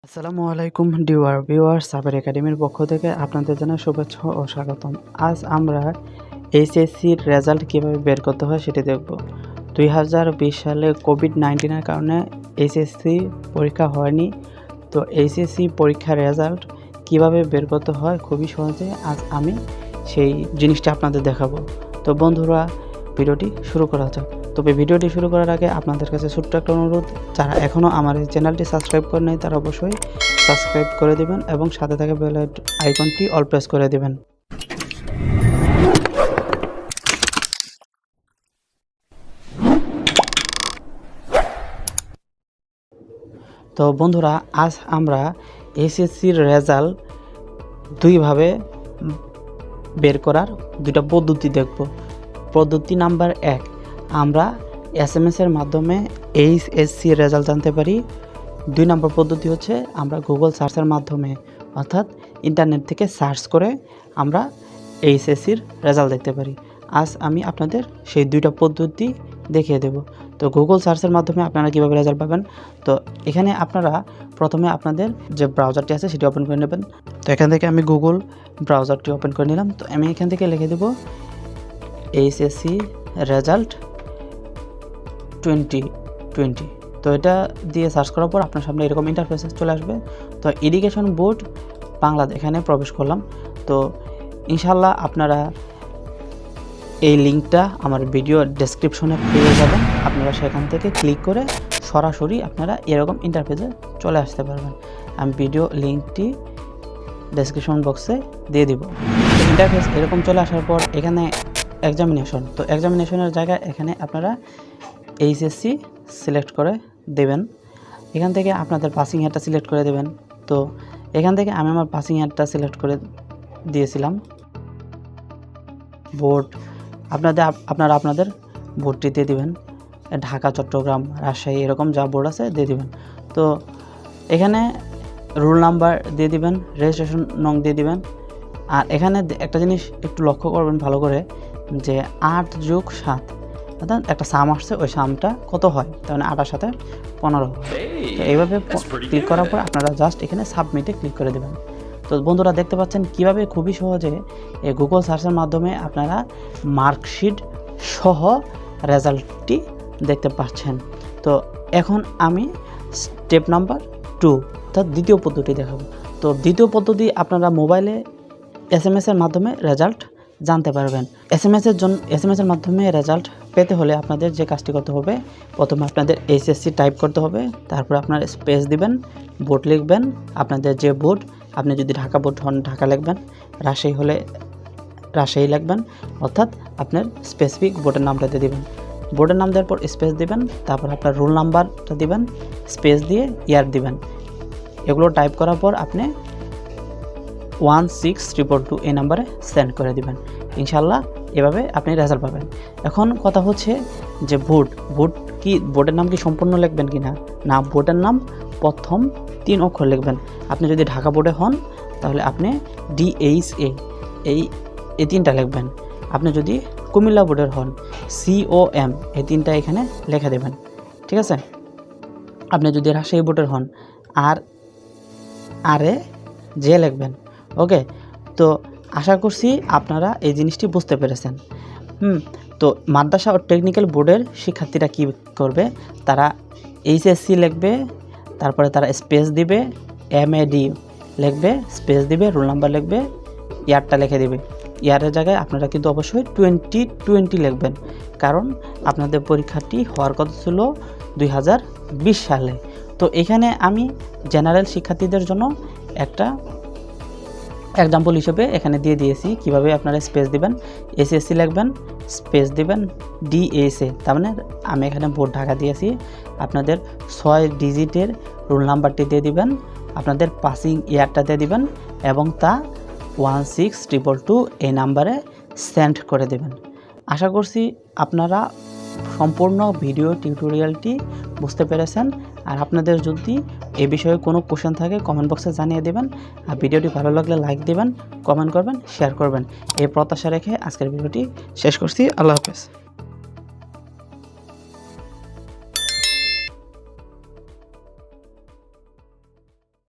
আসসালামু আলাইকুম ভিউয়ার সাবের একাডেমির পক্ষ থেকে আপনাদের জানাই শুভেচ্ছা ও স্বাগতম। আজ আমরা এইচএসসির রেজাল্ট কীভাবে বের করতে হয় সেটি দেখব। 2020 সালে কোভিড-19-এর কারণে এইচএসসি পরীক্ষা হয়নি। তো এইচএসসি পরীক্ষার রেজাল্ট কীভাবে বের করতে হয় খুবই সহজে আজ আমি সেই জিনিসটা আপনাদের দেখাবো। তো বন্ধুরা, ভিডিওটি শুরু করা যাক। তবে ভিডিওটি শুরু করার আগে আপনাদের কাছে ছোট্ট একটা অনুরোধ, যারা এখনও আমার এই চ্যানেলটি সাবস্ক্রাইব করে নেই তারা অবশ্যই সাবস্ক্রাইব করে দিবেন এবং সাথে থাকা বেল আইকনটি অল প্রেস করে দিবেন। তো বন্ধুরা, আজ আমরা এইচএসসির রেজাল্ট দুইভাবে বের করার দুইটা পদ্ধতি দেখব। পদ্ধতি নাম্বার 1, আমরা এসএমএসের মাধ্যমে এইচএসসি রেজাল্ট জানতে পারি। 2 নম্বর পদ্ধতি হচ্ছে আমরা গুগল সার্চের মাধ্যমে অর্থাৎ ইন্টারনেট থেকে সার্চ করে আমরা এইচএসসির রেজাল্ট দেখতে পারি। আজ আমি আপনাদের সেই দুইটা পদ্ধতি দেখিয়ে দেব। তো গুগল সার্চের মাধ্যমে আপনারা কীভাবে রেজাল্ট পাবেন, তো এখানে আপনারা প্রথমে আপনাদের যে ব্রাউজারটি আছে সেটি ওপেন করে নেবেন। তো এখান থেকে আমি গুগল ব্রাউজারটি ওপেন করে নিলাম। তো আমি এখান থেকে লিখে দেব এইচএসসি রেজাল্ট 2020। তো এটা দিয়ে সার্চ করার পর আপনার সামনে এরকম ইন্টারফেস চলে আসবে। তো এডুকেশন বোর্ড বাংলাদেশ এখানে প্রবেশ করলাম। তো ইনশাল্লাহ আপনারা এই লিঙ্কটা আমার ভিডিও ডেসক্রিপশনে পেয়ে যাবেন। আপনারা সেখান থেকে ক্লিক করে সরাসরি আপনারা এরকম ইন্টারফেসে চলে আসতে পারবেন। আমি ভিডিও লিঙ্কটি ডেসক্রিপশন বক্সে দিয়ে দিব। ইন্টারফেস এরকম চলে আসার পর এখানে এক্সামিনেশন, তো এক্সামিনেশনের জায়গায় এখানে আপনারা এইচএসসি সিলেক্ট করে দেবেন। এখান থেকে আপনাদের পাসিং ইয়ারটা সিলেক্ট করে দেবেন। তো এখান থেকে আমি আমার পাসিং ইয়ারটা সিলেক্ট করে দিয়েছিলাম। বোর্ড আপনারা আপনাদের বোর্ডটি দিয়ে দেবেন। ঢাকা, চট্টগ্রাম, রাজশাহী এরকম যা বোর্ড আছে দিয়ে দেবেন। তো এখানে রোল নাম্বার দিয়ে দিবেন, রেজিস্ট্রেশন নং দিয়ে দিবেন। আর এখানে একটা জিনিস একটু লক্ষ্য করবেন ভালো করে, যে 8 যোগ 7 অর্থাৎ একটা সাম আসছে, ওই সামটা কত হয়, তার মানে 8 এর সাথে 15 হয়। তো এইভাবে ক্লিক করার পর আপনারা জাস্ট এখানে সাবমিটে ক্লিক করে দেবেন। তো বন্ধুরা, দেখতে পাচ্ছেন কিভাবে খুবই সহজে এই গুগল সার্চের মাধ্যমে আপনারা মার্কশিট সহ রেজাল্টটি দেখতে পাচ্ছেন। তো এখন আমি স্টেপ নাম্বার 2 অর্থাৎ দ্বিতীয় পদ্ধতি দেখাবো। তো দ্বিতীয় পদ্ধতি, আপনারা মোবাইলে এসএমএসের মাধ্যমে রেজাল্ট জানতে পারবেন। এসএমএসের মাধ্যমে রেজাল্ট পেতে হলে আপনাদের যে কাজটি করতে হবে, প্রথমে আপনাদের এইচএসসি টাইপ করতে হবে, তারপর আপনার স্পেস দিবেন, বোর্ড লিখবেন, আপনাদের যে বোর্ড, আপনি যদি ঢাকা বোর্ড হন ঢাকা লিখবেন, রাজশাহী হলে রাজশাহী লিখবেন, অর্থাৎ আপনার স্পেসিফিক বোর্ডের নামটা দিয়ে দেবেন। বোর্ডের নাম দেওয়ার পর স্পেস দিবেন, তারপর আপনার রোল নাম্বারটা দিবেন, স্পেস দিয়ে ইয়ার দিবেন। এগুলো টাইপ করার পর আপনি 16222 এই নাম্বারে সেন্ড করে দিবেন। ইনশাল্লাহ এভাবে আপনি রেজাল্ট পাবেন। এখন কথা হচ্ছে যে বোর্ডের নাম কি সম্পূর্ণ লিখবেন কি না, বোর্ডের নাম প্রথম 3 অক্ষর লিখবেন। আপনি যদি ঢাকা বোর্ডে হন তাহলে আপনি DHA এই 3টা লিখবেন। আপনি যদি কুমিল্লা বোর্ডের হন COM এই 3টা এখানে লিখে দেবেন, ঠিক আছে। আপনি যদি রাজশাহী বোর্ডের হন RA লিখবেন। ওকে, তো আশা করছি আপনারা এই জিনিসটি বুঝতে পেরেছেন। তো মাদ্রাসা ও টেকনিক্যাল বোর্ডের শিক্ষার্থীরা কি করবে, তারা এইচএসসি লিখবে, তারপরে তারা স্পেস দিবে, MAD লিখবে, স্পেস দিবে, রোল নাম্বার লিখবে, ইয়ারটা লিখে দিবে। ইয়ারের জায়গায় আপনারা কিন্তু অবশ্যই 2020 লিখবেন, কারণ আপনাদের পরীক্ষাটি হওয়ার কথা ছিল 2020 সালে। তো এখানে আমি জেনারেল শিক্ষার্থীদের জন্য একটা এক্সাম্পল হিসেবে এখানে দিয়ে দিয়েছি কিভাবে আপনারা স্পেস দিবেন। এসএসসি লিখবেন, স্পেস দিবেন, DSA, তার মানে আমি এখানে বোর্ড ঢাকা দিয়েছি। আপনাদের 6 ডিজিটের রোল নাম্বারটি দিয়ে দিবেন, আপনাদের পাসিং ইয়ারটা দিয়ে দিবেন এবং তা 16222 এই নাম্বারে সেন্ড করে দেবেন। আশা করছি আপনারা সম্পূর্ণ ভিডিও টিউটোরিয়ালটি বুঝতে পেরেছেন। আর আপনাদের যদি এই বিষয়ে কোনো কোশ্চেন থাকে কমেন্ট বক্সে জানিয়ে দেবেন। আর ভিডিওটি ভালো লাগলে লাইক দেবেন, কমেন্ট করবেন, শেয়ার করবেন। এই প্রত্যাশা রেখে আজকের ভিডিওটি শেষ করছি। আল্লাহ হাফেজ।